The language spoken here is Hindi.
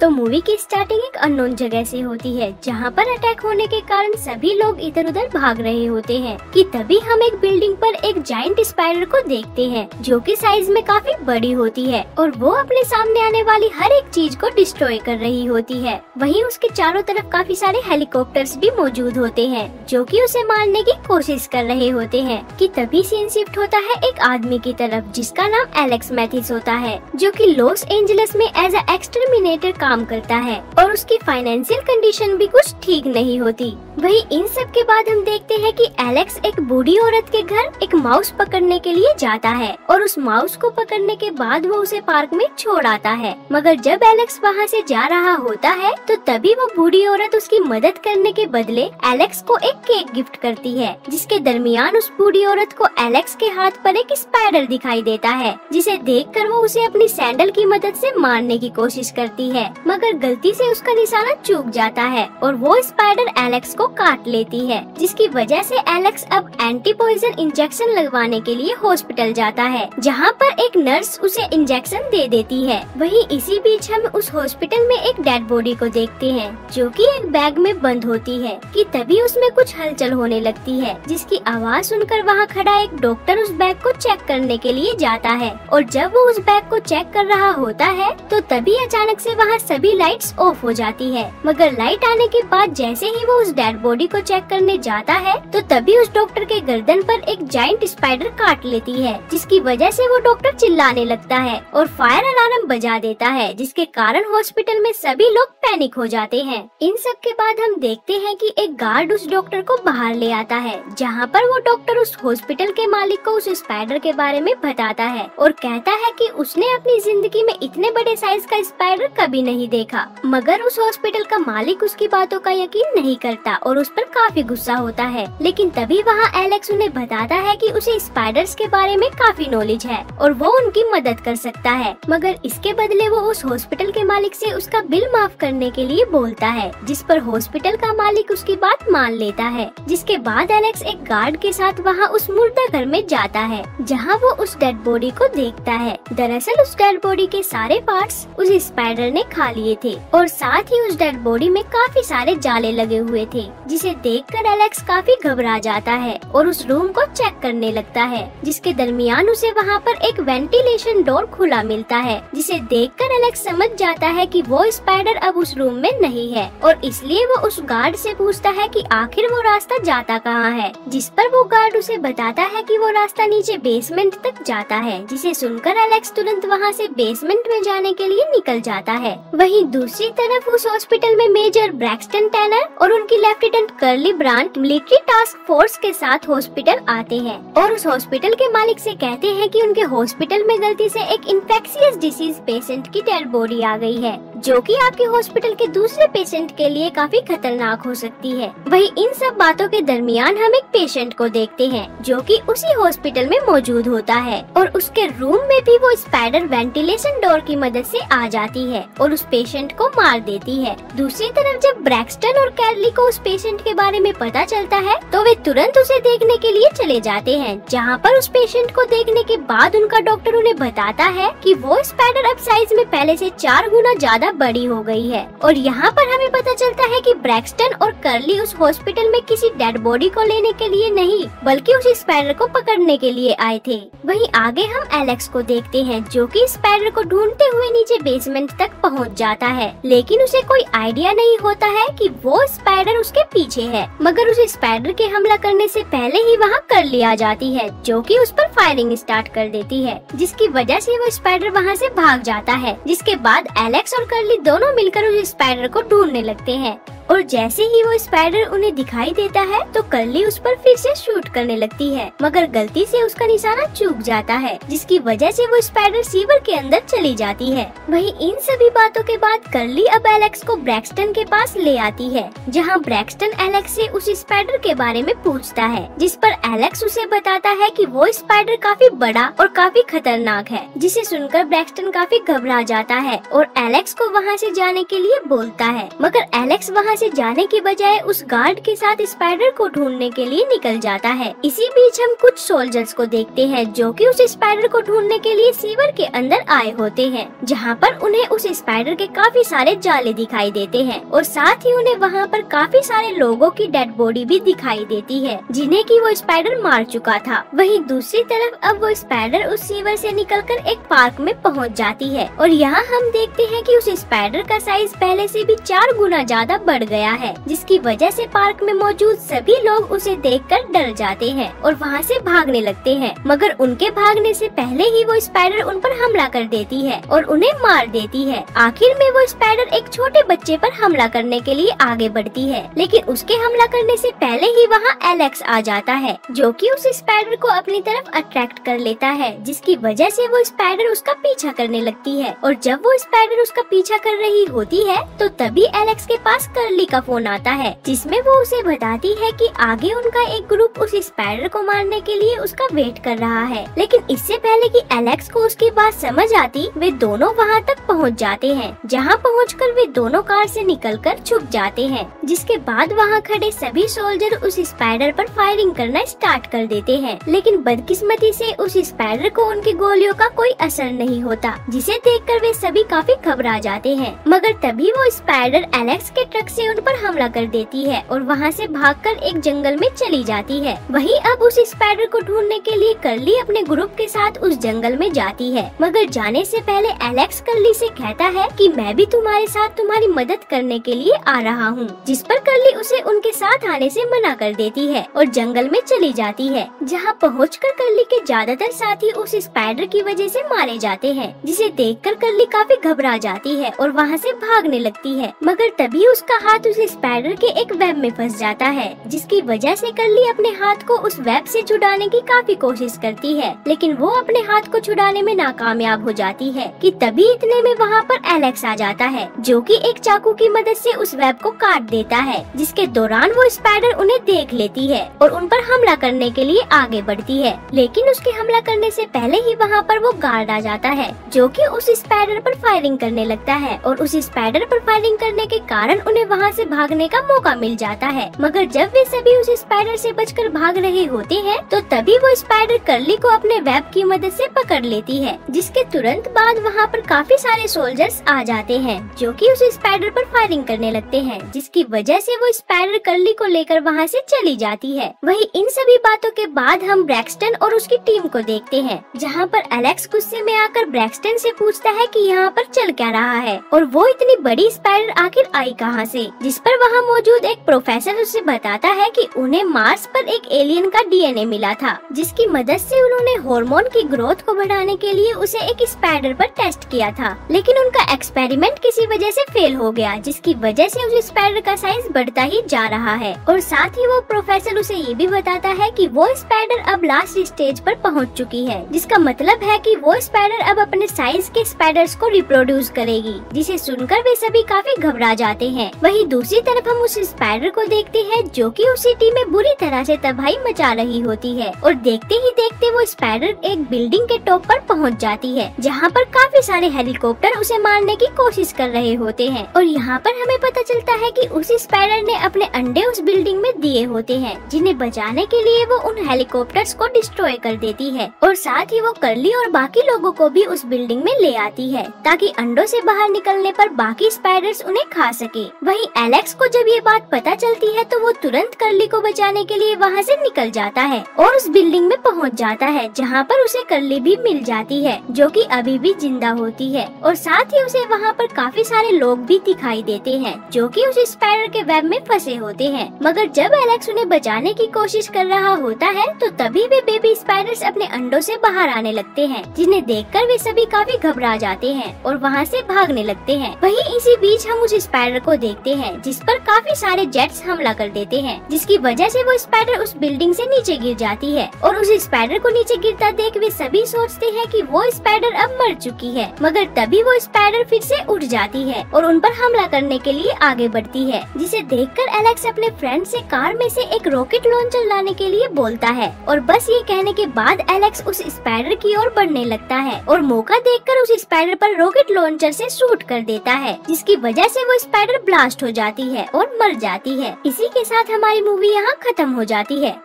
तो मूवी की स्टार्टिंग एक अननोन जगह से होती है, जहाँ पर अटैक होने के कारण सभी लोग इधर उधर भाग रहे होते हैं कि तभी हम एक बिल्डिंग पर एक जायंट स्पाइडर को देखते हैं, जो कि साइज में काफी बड़ी होती है और वो अपने सामने आने वाली हर एक चीज को डिस्ट्रॉय कर रही होती है। वहीं उसके चारों तरफ काफी सारे हेलीकॉप्टर्स भी मौजूद होते हैं, जो कि उसे मारने की कोशिश कर रहे होते हैं कि तभी सीन शिफ्ट होता है एक आदमी की तरफ, जिसका नाम एलेक्स मैथिस होता है, जो कि लॉस एंजलिस में एज अ एक्सटरमिनेटर काम करता है और उसकी फाइनेंशियल कंडीशन भी कुछ ठीक नहीं होती। वहीं इन सब के बाद हम देखते हैं कि एलेक्स एक बूढ़ी औरत के घर एक माउस पकड़ने के लिए जाता है और उस माउस को पकड़ने के बाद वो उसे पार्क में छोड़ आता है। मगर जब एलेक्स वहाँ से जा रहा होता है तो तभी वो बूढ़ी औरत उसकी मदद करने के बदले एलेक्स को एक केक गिफ्ट करती है, जिसके दरमियान उस बूढ़ी औरत को एलेक्स के हाथ पर एक स्पाइडर दिखाई देता है, जिसे देखकर वो उसे अपनी सैंडल की मदद से मारने की कोशिश करती है, मगर गलती से उसका निशाना चूक जाता है और वो स्पाइडर एलेक्स को काट लेती है, जिसकी वजह से एलेक्स अब एंटी पॉइजन इंजेक्शन लगवाने के लिए हॉस्पिटल जाता है, जहाँ पर एक नर्स उसे इंजेक्शन दे देती है। वहीं इसी बीच हम उस हॉस्पिटल में एक डेड बॉडी को देखते हैं, जो कि एक बैग में बंद होती है कि तभी उसमें कुछ हलचल होने लगती है, जिसकी आवाज सुनकर वहाँ खड़ा एक डॉक्टर उस बैग को चेक करने के लिए जाता है और जब वो उस बैग को चेक कर रहा होता है तो तभी अचानक से वहाँ सभी लाइट्स ऑफ हो जाती है। मगर लाइट आने के बाद जैसे ही वो उस डेड बॉडी को चेक करने जाता है तो तभी उस डॉक्टर के गर्दन पर एक जायंट स्पाइडर काट लेती है, जिसकी वजह से वो डॉक्टर चिल्लाने लगता है और फायर अलार्म बजा देता है, जिसके कारण हॉस्पिटल में सभी लोग पैनिक हो जाते हैं। इन सब के बाद हम देखते हैं कि एक गार्ड उस डॉक्टर को बाहर ले आता है, जहाँ पर वो डॉक्टर उस हॉस्पिटल के मालिक को उस स्पाइडर के बारे में बताता है और कहता है कि उसने अपनी जिंदगी में इतने बड़े साइज का स्पाइडर कभी नहीं देखा। मगर उस हॉस्पिटल का मालिक उसकी बातों का यकीन नहीं करता और उस पर काफी गुस्सा होता है। लेकिन तभी वहाँ एलेक्स उन्हें बताता है कि उसे स्पाइडर्स के बारे में काफी नॉलेज है और वो उनकी मदद कर सकता है, मगर इसके बदले वो उस हॉस्पिटल के मालिक से उसका बिल माफ करने के लिए बोलता है, जिस पर हॉस्पिटल का मालिक उसकी बात मान लेता है। जिसके बाद एलेक्स एक गार्ड के साथ वहाँ उस मुर्दा घर में जाता है, जहाँ वो उस डेड बॉडी को देखता है। दरअसल उस डेड बॉडी के सारे पार्ट्स उस स्पाइडर ने खा लिए थे और साथ ही उस डेड बॉडी में काफी सारे जाले लगे हुए थे, जिसे देखकर एलेक्स काफी घबरा जाता है और उस रूम को चेक करने लगता है, जिसके दरमियान उसे वहाँ पर एक वेंटिलेशन डोर खुला मिलता है, जिसे देखकर एलेक्स समझ जाता है कि वो स्पाइडर अब उस रूम में नहीं है और इसलिए वो उस गार्ड से पूछता है कि आखिर वो रास्ता जाता कहाँ है, जिस पर वो गार्ड उसे बताता है कि वो रास्ता नीचे बेसमेंट तक जाता है, जिसे सुनकर एलेक्स तुरंत वहाँ से बेसमेंट में जाने के लिए निकल जाता है। वहीं दूसरी तरफ उस हॉस्पिटल में मेजर ब्रैक्सटन टैनर और उनकी lieutenant Curly Brant military task force के साथ हॉस्पिटल आते हैं और उस हॉस्पिटल के मालिक से कहते हैं कि उनके हॉस्पिटल में गलती से एक इन्फेक्शियस डिसीज पेशेंट की डेड बॉडी आ गई है, जो कि आपके हॉस्पिटल के दूसरे पेशेंट के लिए काफी खतरनाक हो सकती है। वहीं इन सब बातों के दरमियान हम एक पेशेंट को देखते हैं, जो कि उसी हॉस्पिटल में मौजूद होता है और उसके रूम में भी वो स्पाइडर वेंटिलेशन डोर की मदद से आ जाती है और उस पेशेंट को मार देती है। दूसरी तरफ जब ब्रैक्सटन और कैरली को उस पेशेंट के बारे में पता चलता है तो वे तुरंत उसे देखने के लिए चले जाते हैं, जहाँ पर उस पेशेंट को देखने के बाद उनका डॉक्टर उन्हें बताता है कि वो स्पाइडर अब साइज में पहले से 4 गुना ज्यादा बड़ी हो गई है। और यहाँ पर हमें पता चलता है कि ब्रैक्सटन और कर्ली उस हॉस्पिटल में किसी डेड बॉडी को लेने के लिए नहीं, बल्कि उस स्पाइडर को पकड़ने के लिए आए थे। वहीं आगे हम एलेक्स को देखते हैं, जो कि स्पाइडर को ढूंढते हुए नीचे बेसमेंट तक पहुँच जाता है, लेकिन उसे कोई आइडिया नहीं होता है कि वो स्पाइडर उसके पीछे है। मगर उस स्पाइडर के हमला करने से पहले ही वहाँ कर्ली आ जाती है, जो कि उस पर फायरिंग स्टार्ट कर देती है, जिसकी वजह से वो स्पाइडर वहाँ से भाग जाता है। जिसके बाद एलेक्स और कर्ली दोनों मिलकर उस स्पाइडर को ढूंढने लगते हैं और जैसे ही वो स्पाइडर उन्हें दिखाई देता है तो कर्ली उस पर फिर से शूट करने लगती है, मगर गलती से उसका निशाना चूक जाता है, जिसकी वजह से वो स्पाइडर सीवर के अंदर चली जाती है। वहीं इन सभी बातों के बाद कर्ली अब एलेक्स को ब्रैक्सटन के पास ले आती है, जहां ब्रैक्सटन एलेक्स से उस स्पाइडर के बारे में पूछता है, जिस पर एलेक्स उसे बताता है कि वो स्पाइडर काफी बड़ा और काफी खतरनाक है, जिसे सुनकर ब्रैक्सटन काफी घबरा जाता है और एलेक्स को वहाँ से जाने के लिए बोलता है, मगर एलेक्स वहाँ से जाने के बजाय उस गार्ड के साथ स्पाइडर को ढूंढने के लिए निकल जाता है। इसी बीच हम कुछ सोल्जर्स को देखते हैं जो कि उस स्पाइडर को ढूंढने के लिए सीवर के अंदर आए होते हैं, जहाँ पर उन्हें उस स्पाइडर के काफी सारे जाले दिखाई देते हैं और साथ ही उन्हें वहाँ पर काफी सारे लोगों की डेड बॉडी भी दिखाई देती है जिन्हें कि वो स्पाइडर मार चुका था। वहीं दूसरी तरफ अब वो स्पाइडर उस सीवर से निकलकर एक पार्क में पहुँच जाती है और यहाँ हम देखते हैं कि उस स्पाइडर का साइज पहले से भी 4 गुना ज्यादा बढ़ गया है, जिसकी वजह से पार्क में मौजूद सभी लोग उसे देखकर डर जाते हैं और वहाँ से भागने लगते हैं। मगर उनके भागने से पहले ही वो स्पाइडर उन पर हमला कर देती है और उन्हें मार देती है। आखिर में वो स्पाइडर एक छोटे बच्चे पर हमला करने के लिए आगे बढ़ती है, लेकिन उसके हमला करने से पहले ही वहाँ एलेक्स आ जाता है जो कि उस स्पाइडर को अपनी तरफ अट्रैक्ट कर लेता है, जिसकी वजह से वो स्पाइडर उसका पीछा करने लगती है। और जब वो स्पाइडर उसका पीछा कर रही होती है तो तभी एलेक्स के पास कर्ली का फोन आता है, जिसमें वो उसे बताती है कि आगे उनका एक ग्रुप उस स्पाइडर को मारने के लिए उसका वेट कर रहा है। लेकिन इससे पहले कि एलेक्स को उसकी बात समझ आती, वे दोनों वहाँ तक पहुँच जाते हैं, जहाँ पहुँचकर वे दोनों कार से निकलकर छुप जाते हैं। जिसके बाद वहाँ खड़े सभी सोल्जर उस स्पाइडर पर फायरिंग करना स्टार्ट कर देते हैं, लेकिन बदकिस्मती से उस स्पाइडर को उनकी गोलियों का कोई असर नहीं होता, जिसे देखकर वे सभी काफी घबरा जाते हैं। मगर तभी वो स्पाइडर एलेक्स के ट्रक से उन पर हमला कर देती है और वहाँ से भागकर एक जंगल में चली जाती है। वहीं अब उस स्पाइडर को ढूंढने के लिए कर्ली अपने ग्रुप के साथ उस जंगल में जाती है, मगर जाने से पहले एलेक्स कर्ली से कहता है कि मैं भी तुम्हारे साथ तुम्हारी मदद करने के लिए आ रहा हूँ, जिस पर कर्ली उसे उनके साथ आने से मना कर देती है और जंगल में चली जाती है, जहाँ पहुँचकर कर्ली के ज्यादातर साथी उस स्पाइडर की वजह से मारे जाते हैं, जिसे देखकर कर्ली काफी घबरा जाती है और वहाँ से भागने लगती है। मगर तभी उसका हाथ उस स्पाइडर के एक वेब में फंस जाता है, जिसकी वजह से कर्ली अपने हाथ को उस वेब से छुड़ाने की काफी कोशिश करती है, लेकिन वो अपने हाथ को छुड़ाने में नाकामयाब हो जाती है कि तभी इतने में वहाँ पर एलेक्स आ जाता है, जो कि एक चाकू की मदद से उस वेब को काट देता है, जिसके दौरान वो स्पाइडर उन्हें देख लेती है और उन पर हमला करने के लिए आगे बढ़ती है। लेकिन उसके हमला करने से पहले ही वहाँ पर वो गार्ड आ जाता है, जो कि उस स्पाइडर पर फायरिंग करने लगता है और उस स्पाइडर पर फायरिंग करने के कारण उन्हें वहाँ से भागने का मौका मिल जाता है। मगर जब वे सभी उस स्पाइडर से बचकर भाग रहे होते हैं तो तभी वो स्पाइडर कर्ली को अपने वेब की मदद से पकड़ लेती है, जिसके तुरंत बाद वहाँ पर काफी सारे सोल्जर्स आ जाते हैं जो कि उस स्पाइडर पर फायरिंग करने लगते हैं, जिसकी वजह से वो स्पाइडर कर्ली को लेकर वहाँ से चली जाती है। वहीं इन सभी बातों के बाद हम ब्रैक्सटन और उसकी टीम को देखते हैं, जहाँ पर एलेक्स गुस्से में आकर ब्रैक्सटन से पूछता है कि यहाँ पर चल क्या रहा है और वो इतनी बड़ी स्पाइडर आखिर आई कहाँ से, जिस पर वहाँ मौजूद एक प्रोफेसर उसे बताता है कि उन्हें मार्स पर एक एलियन का डीएनए मिला था, जिसकी मदद से उन्होंने हार्मोन की ग्रोथ को बढ़ाने के लिए उसे एक स्पाइडर पर टेस्ट किया था, लेकिन उनका एक्सपेरिमेंट किसी वजह से फेल हो गया, जिसकी वजह से उस स्पाइडर का साइज बढ़ता ही जा रहा है। और साथ ही वो प्रोफेसर उसे ये भी बताता है कि वो स्पाइडर अब लास्ट स्टेज पर पहुंच चुकी है, जिसका मतलब है कि वो स्पाइडर अब अपने साइज के स्पाइडर्स को रिप्रोड्यूस करेगी, जिसे सुनकर वे सभी काफी घबरा जाते हैं। वहीं दूसरी तरफ हम उस स्पाइडर को देखते हैं जो कि उस सिटी में बुरी तरह से तबाही मचा रही होती है और देखते ही देखते वो स्पाइडर एक बिल्डिंग के टॉप पर पहुंच जाती है, जहां पर काफी सारे हेलीकॉप्टर उसे मारने की कोशिश कर रहे होते हैं। और यहाँ पर हमें पता चलता है कि उस स्पाइडर ने अपने अंडे उस बिल्डिंग में दिए होते हैं, जिन्हें बचाने के लिए वो उन हेलीकॉप्टर्स को डिस्ट्रॉय कर देती है और साथ ही वो कर्ली और बाकी लोगों को भी उस बिल्डिंग में ले आती है ताकि अंडों से बाहर निकलने पर बाकी स्पाइडर्स उन्हें खा सके। वहीं एलेक्स को जब ये बात पता चलती है तो वो तुरंत कर्ली को बचाने के लिए वहाँ से निकल जाता है और उस बिल्डिंग में पहुँच जाता है, जहाँ पर उसे कर्ली भी मिल जाती है जो कि अभी भी जिंदा होती है और साथ ही उसे वहाँ पर काफी सारे लोग भी दिखाई देते हैं जो कि उस स्पाइडर के वेब में फंसे होते हैं। मगर जब एलेक्स उन्हें बचाने की कोशिश कर रहा होता है तो तभी वे बेबी स्पाइडर्स अपने अंडों से बाहर आने लगते हैं, जिन्हें देखकर वे सभी काफी घबरा जाते हैं और वहाँ से भागने लगते हैं। वहीं इसी बीच हम उस स्पाइडर को देखते हैं जिस पर काफी सारे जेट्स हमला कर देते हैं, जिसकी वजह से वो स्पाइडर उस बिल्डिंग से नीचे गिर जाती है और उस स्पाइडर को नीचे गिरता देख वे सभी सोचते हैं कि वो स्पाइडर अब मर चुकी है। मगर तभी वो स्पाइडर फिर से उठ जाती है और उन पर हमला करने के लिए आगे बढ़ती है, जिसे देखकर एलेक्स अपने फ्रेंड से कार में से एक रॉकेट लॉन्चर लाने के लिए बोलता है और बस ये कहने के बाद एलेक्स उस स्पाइडर की ओर बढ़ने लगता है और मौका देखकर उस स्पाइडर पर रॉकेट लॉन्चर से शूट कर देता है, जिसकी वजह से वो स्पाइडर ब्लास्ट हो जाती है और मर जाती है। इसी के साथ हमारी मूवी यहाँ खत्म हो जाती है।